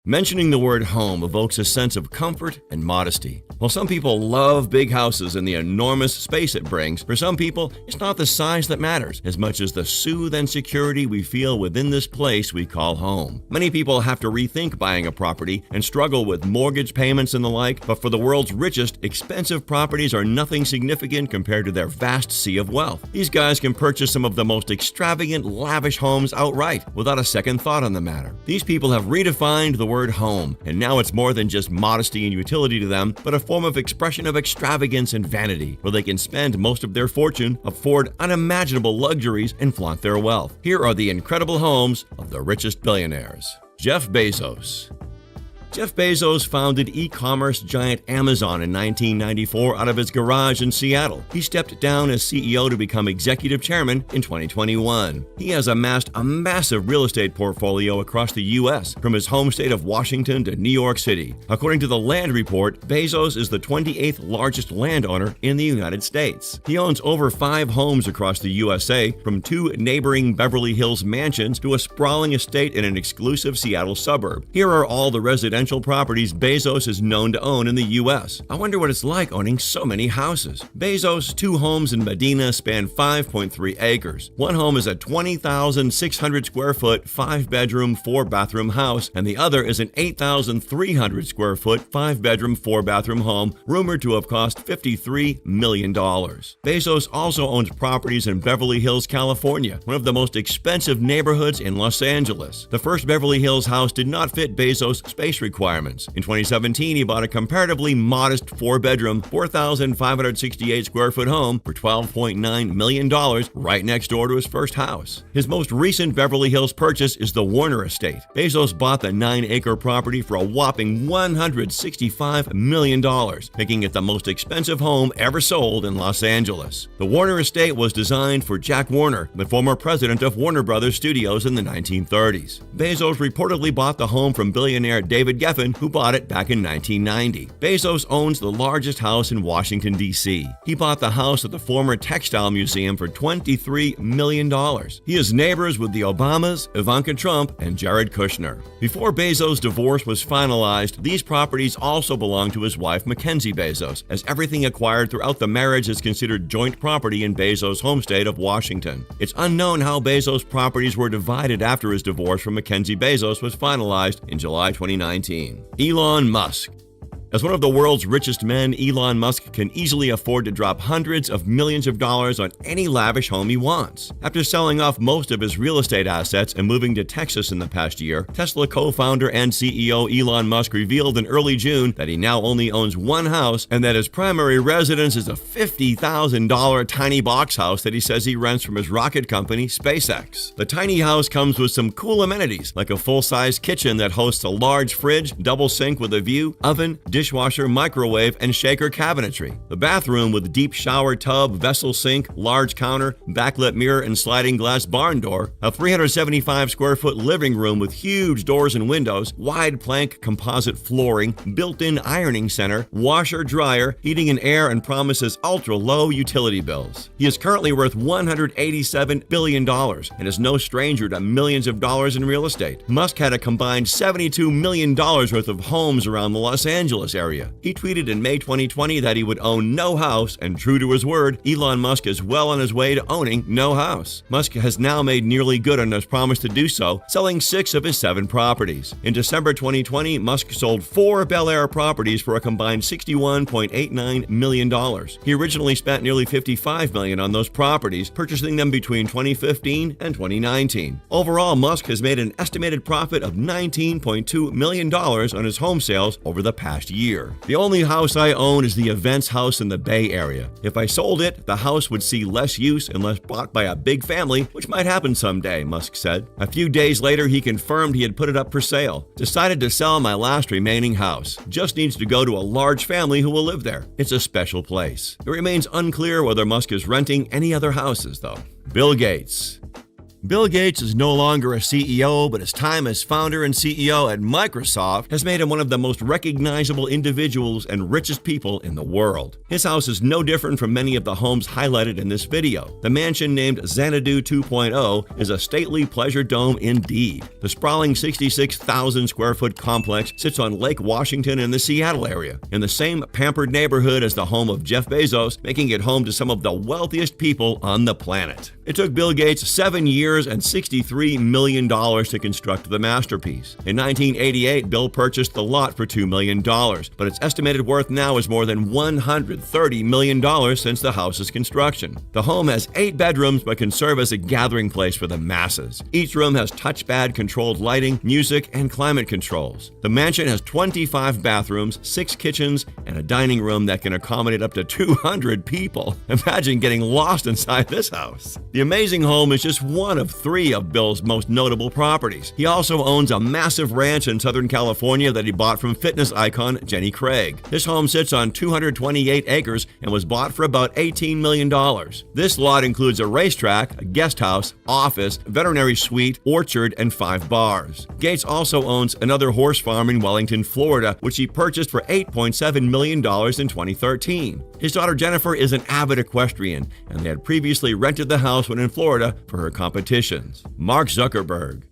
Mentioning the word home evokes a sense of comfort and modesty. While some people love big houses and the enormous space it brings, for some people, it's not the size that matters as much as the soothe and security we feel within this place we call home. Many people have to rethink buying a property and struggle with mortgage payments and the like, but for the world's richest, expensive properties are nothing significant compared to their vast sea of wealth. These guys can purchase some of the most extravagant, lavish homes outright without a second thought on the matter. These people have redefined the word home, and now it's more than just modesty and utility to them, but a form of expression of extravagance and vanity, where they can spend most of their fortune, afford unimaginable luxuries, and flaunt their wealth. Here are the incredible homes of the richest billionaires. Jeff Bezos. Jeff Bezos founded e-commerce giant Amazon in 1994 out of his garage in Seattle. He stepped down as CEO to become executive chairman in 2021. He has amassed a massive real estate portfolio across the U.S., from his home state of Washington to New York City. According to the Land Report, Bezos is the 28th largest landowner in the United States. He owns over 5 homes across the USA, from 2 neighboring Beverly Hills mansions to a sprawling estate in an exclusive Seattle suburb. Here are all the residential properties Bezos is known to own in the U.S. I wonder what it's like owning so many houses. Bezos' 2 homes in Medina span 5.3 acres. One home is a 20,600 square foot, 5-bedroom, 4-bathroom house, and the other is an 8,300 square foot, 5-bedroom, 4-bathroom home rumored to have cost $53 million. Bezos also owns properties in Beverly Hills, California, one of the most expensive neighborhoods in Los Angeles. The first Beverly Hills house did not fit Bezos' space requirements. In 2017, he bought a comparatively modest 4-bedroom, 4,568 square foot home for $12.9 million right next door to his first house. His most recent Beverly Hills purchase is the Warner Estate. Bezos bought the 9-acre property for a whopping $165 million, making it the most expensive home ever sold in Los Angeles. The Warner Estate was designed for Jack Warner, the former president of Warner Brothers Studios in the 1930s. Bezos reportedly bought the home from billionaire David Geffen, who bought it back in 1990. Bezos owns the largest house in Washington, D.C. He bought the house at the former Textile Museum for $23 million. He is neighbors with the Obamas, Ivanka Trump, and Jared Kushner. Before Bezos' divorce was finalized, these properties also belonged to his wife, Mackenzie Bezos, as everything acquired throughout the marriage is considered joint property in Bezos' home state of Washington. It's unknown how Bezos' properties were divided after his divorce from Mackenzie Bezos was finalized in July 2019. Elon Musk. As one of the world's richest men, Elon Musk can easily afford to drop hundreds of millions of dollars on any lavish home he wants. After selling off most of his real estate assets and moving to Texas in the past year, Tesla co-founder and CEO Elon Musk revealed in early June that he now only owns one house and that his primary residence is a $50,000 tiny box house that he says he rents from his rocket company, SpaceX. The tiny house comes with some cool amenities, like a full-size kitchen that hosts a large fridge, double sink with a view, oven, dishwasher, microwave, and shaker cabinetry. The bathroom with deep shower tub, vessel sink, large counter, backlit mirror, and sliding glass barn door. A 375 square foot living room with huge doors and windows, wide plank composite flooring, built-in ironing center, washer, dryer, heating and air, and promises ultra-low utility bills. He is currently worth $187 billion and is no stranger to millions of dollars in real estate. Musk had a combined $72 million worth of homes around the Los Angeles area. He tweeted in May 2020 that he would own no house, and true to his word, Elon Musk is well on his way to owning no house. Musk has now made nearly good on his promise to do so, selling 6 of his 7 properties. In December 2020, Musk sold 4 Bel Air properties for a combined $61.89 million. He originally spent nearly $55 million on those properties, purchasing them between 2015 and 2019. Overall, Musk has made an estimated profit of $19.2 million on his home sales over the past year. The only house I own is the Events House in the Bay Area. If I sold it, the house would see less use unless bought by a big family, which might happen someday, Musk said. A few days later, he confirmed he had put it up for sale. Decided to sell my last remaining house. Just needs to go to a large family who will live there. It's a special place. It remains unclear whether Musk is renting any other houses, though. Bill Gates. Bill Gates is no longer a CEO, but his time as founder and CEO at Microsoft has made him one of the most recognizable individuals and richest people in the world. His house is no different from many of the homes highlighted in this video. The mansion named Xanadu 2.0 is a stately pleasure dome indeed. The sprawling 66,000 square foot complex sits on Lake Washington in the Seattle area, in the same pampered neighborhood as the home of Jeff Bezos, making it home to some of the wealthiest people on the planet. It took Bill Gates 7 years and $63 million to construct the masterpiece. In 1988, Bill purchased the lot for $2 million, but its estimated worth now is more than $130 million since the house's construction. The home has 8 bedrooms but can serve as a gathering place for the masses. Each room has touchpad-controlled lighting, music, and climate controls. The mansion has 25 bathrooms, 6 kitchens, and a dining room that can accommodate up to 200 people. Imagine getting lost inside this house. The amazing home is just one of 3 of Bill's most notable properties. He also owns a massive ranch in Southern California that he bought from fitness icon Jenny Craig. This home sits on 228 acres and was bought for about $18 million. This lot includes a racetrack, a guest house, office, veterinary suite, orchard, and 5 bars. Gates also owns another horse farm in Wellington, Florida, which he purchased for $8.7 million in 2013. His daughter Jennifer is an avid equestrian, and they had previously rented the house when in Florida for her competitions. Mark Zuckerberg.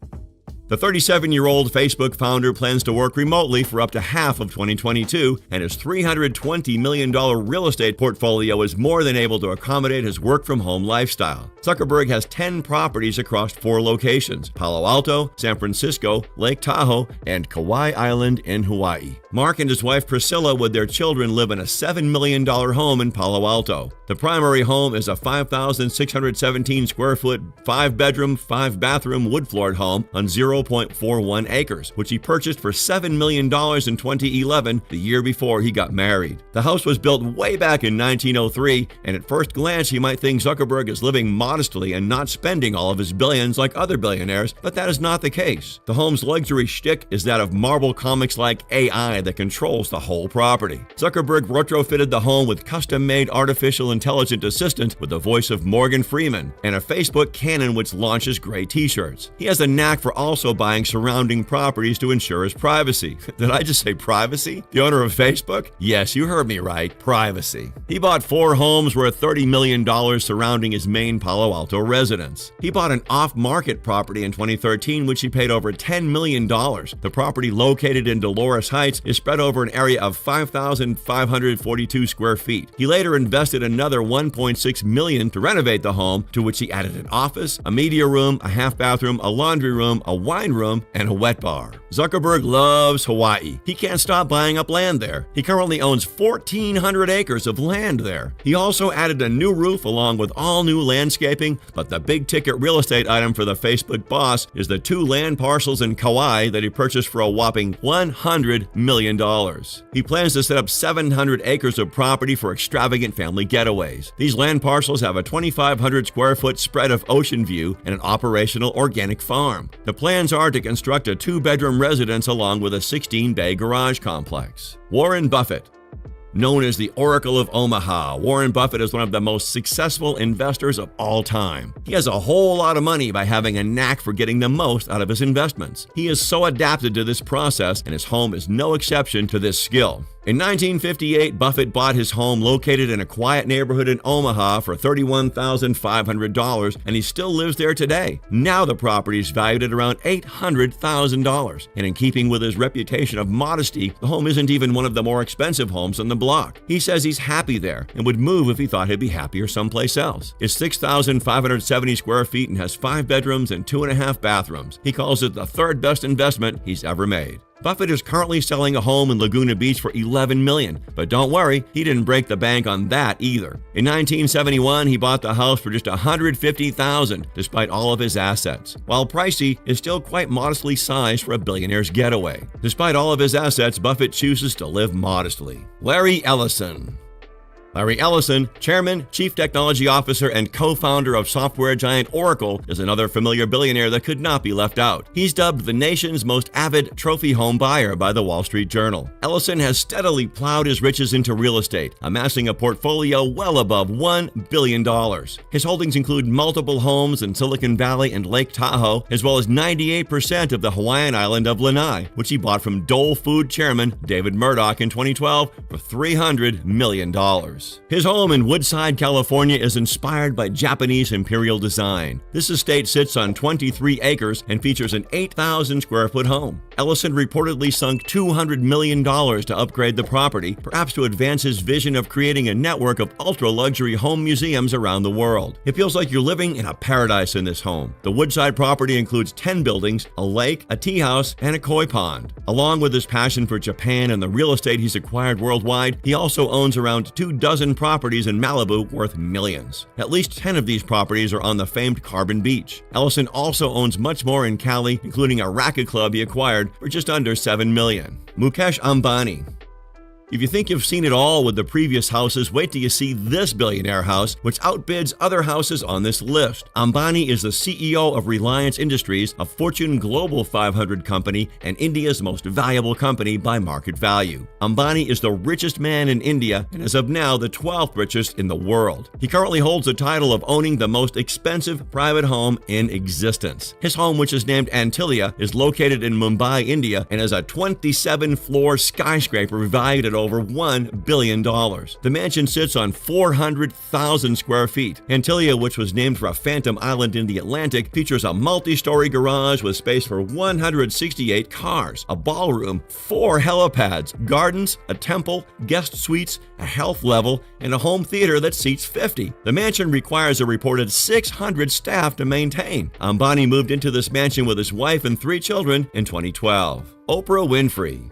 The 37-year-old Facebook founder plans to work remotely for up to half of 2022, and his $320 million real estate portfolio is more than able to accommodate his work-from-home lifestyle. Zuckerberg has 10 properties across 4 locations: Palo Alto, San Francisco, Lake Tahoe, and Kauai Island in Hawaii. Mark and his wife Priscilla with their children live in a $7 million home in Palo Alto. The primary home is a 5,617 square foot, 5-bedroom, 5-bathroom wood-floored home on 0.41 acres, which he purchased for $7 million in 2011, the year before he got married. The house was built way back in 1903, and at first glance you might think Zuckerberg is living modestly and not spending all of his billions like other billionaires, but that is not the case. The home's luxury shtick is that of Marvel Comics-like AI that controls the whole property. Zuckerberg retrofitted the home with custom-made artificial intelligent assistant with the voice of Morgan Freeman and a Facebook cannon which launches gray t-shirts. He has a knack for also buying surrounding properties to ensure his privacy. Did I just say privacy? The owner of Facebook? Yes, you heard me right, privacy. He bought 4 homes worth $30 million surrounding his main Palo Alto residence. He bought an off-market property in 2013 which he paid over $10 million. The property, located in Dolores Heights, is spread over an area of 5,542 square feet. He later invested another $1.6 million to renovate the home, to which he added an office, a media room, a half-bathroom, a laundry room, a wine room, and a wet bar. Zuckerberg loves Hawaii. He can't stop buying up land there. He currently owns 1,400 acres of land there. He also added a new roof along with all new landscaping, but the big-ticket real estate item for the Facebook boss is the 2 land parcels in Kauai that he purchased for a whopping $100 million. He plans to set up 700 acres of property for extravagant family getaways. These land parcels have a 2,500 square foot spread of ocean view and an operational organic farm. The plans are to construct a 2-bedroom residence along with a 16-bay garage complex. Warren Buffett. Known as the Oracle of Omaha, Warren Buffett is one of the most successful investors of all time. He has a whole lot of money by having a knack for getting the most out of his investments. He is so adapted to this process, and his home is no exception to this skill. In 1958, Buffett bought his home located in a quiet neighborhood in Omaha for $31,500, and he still lives there today. Now the property is valued at around $800,000, and in keeping with his reputation of modesty, the home isn't even one of the more expensive homes on the block. He says he's happy there and would move if he thought he'd be happier someplace else. It's 6,570 square feet and has 5 bedrooms and 2.5 bathrooms. He calls it the 3rd best investment he's ever made. Buffett is currently selling a home in Laguna Beach for $11 million, but don't worry, he didn't break the bank on that either. In 1971, he bought the house for just $150,000, despite all of his assets. While pricey, it's still quite modestly sized for a billionaire's getaway. Despite all of his assets, Buffett chooses to live modestly. Larry Ellison. Larry Ellison, chairman, chief technology officer, and co-founder of software giant Oracle, is another familiar billionaire that could not be left out. He's dubbed the nation's most avid trophy home buyer by the Wall Street Journal. Ellison has steadily plowed his riches into real estate, amassing a portfolio well above $1 billion. His holdings include multiple homes in Silicon Valley and Lake Tahoe, as well as 98% of the Hawaiian island of Lanai, which he bought from Dole Food chairman David Murdoch in 2012 for $300 million. His home in Woodside, California is inspired by Japanese imperial design. This estate sits on 23 acres and features an 8,000 square foot home. Ellison reportedly sunk $200 million to upgrade the property, perhaps to advance his vision of creating a network of ultra-luxury home museums around the world. It feels like you're living in a paradise in this home. The Woodside property includes 10 buildings, a lake, a tea house, and a koi pond. Along with his passion for Japan and the real estate he's acquired worldwide, he also owns around 24 properties in Malibu worth millions. At least 10 of these properties are on the famed Carbon Beach. Ellison also owns much more in Cali, including a racket club he acquired for just under $7 million. Mukesh Ambani. If you think you've seen it all with the previous houses, wait till you see this billionaire house, which outbids other houses on this list. Ambani is the CEO of Reliance Industries, a Fortune Global 500 company and India's most valuable company by market value. Ambani is the richest man in India and is of now the 12th richest in the world. He currently holds the title of owning the most expensive private home in existence. His home, which is named Antilia, is located in Mumbai, India, and is a 27-floor skyscraper valued at over $1 billion. The mansion sits on 400,000 square feet. Antilia, which was named for a phantom island in the Atlantic, features a multi-story garage with space for 168 cars, a ballroom, 4 helipads, gardens, a temple, guest suites, a health level, and a home theater that seats 50. The mansion requires a reported 600 staff to maintain. Ambani moved into this mansion with his wife and 3 children in 2012. Oprah Winfrey.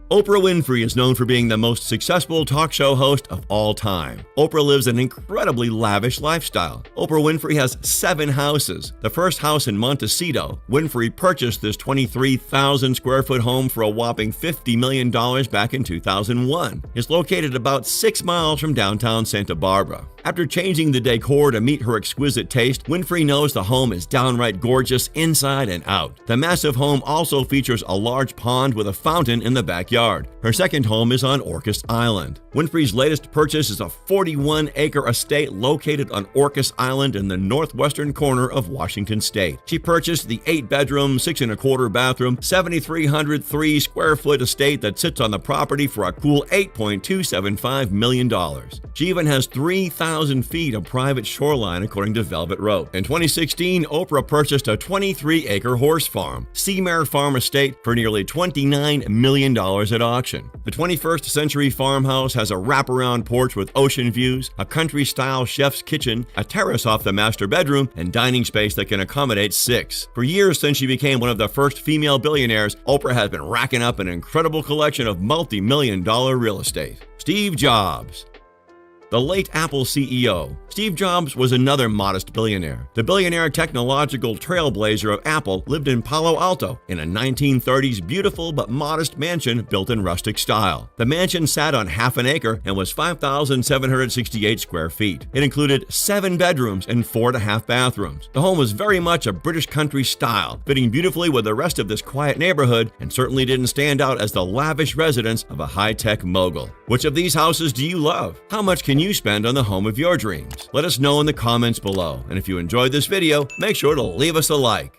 Oprah Winfrey is known for being the most successful talk show host of all time. Oprah lives an incredibly lavish lifestyle. Oprah Winfrey has 7 houses. The first house in Montecito, Winfrey purchased this 23,000 square foot home for a whopping $50 million back in 2001. It's located about 6 miles from downtown Santa Barbara. After changing the decor to meet her exquisite taste, Winfrey knows the home is downright gorgeous inside and out. The massive home also features a large pond with a fountain in the backyard. Her second home is on Orcas Island. Winfrey's latest purchase is a 41-acre estate located on Orcas Island in the northwestern corner of Washington State. She purchased the 8-bedroom, 6.25 bathroom, 7,303 square foot estate that sits on the property for a cool $8.275 million. She even has 3,000 feet of private shoreline, according to Velvet Rope. In 2016, Oprah purchased a 23-acre horse farm, Seamare Farm Estate, for nearly $29 million at auction. The 21st century farmhouse has a wraparound porch with ocean views, a country-style chef's kitchen, a terrace off the master bedroom, and dining space that can accommodate 6. For years since she became one of the first female billionaires, Oprah has been racking up an incredible collection of multi-million-dollar real estate. Steve Jobs. The late Apple CEO, Steve Jobs, was another modest billionaire. The billionaire technological trailblazer of Apple lived in Palo Alto in a 1930s beautiful but modest mansion built in rustic style. The mansion sat on half an acre and was 5,768 square feet. It included 7 bedrooms and 4.5 bathrooms. The home was very much a British country style, fitting beautifully with the rest of this quiet neighborhood, and certainly didn't stand out as the lavish residence of a high-tech mogul. Which of these houses do you love? How much can you spend on the home of your dreams? Let us know in the comments below. And if you enjoyed this video, make sure to leave us a like.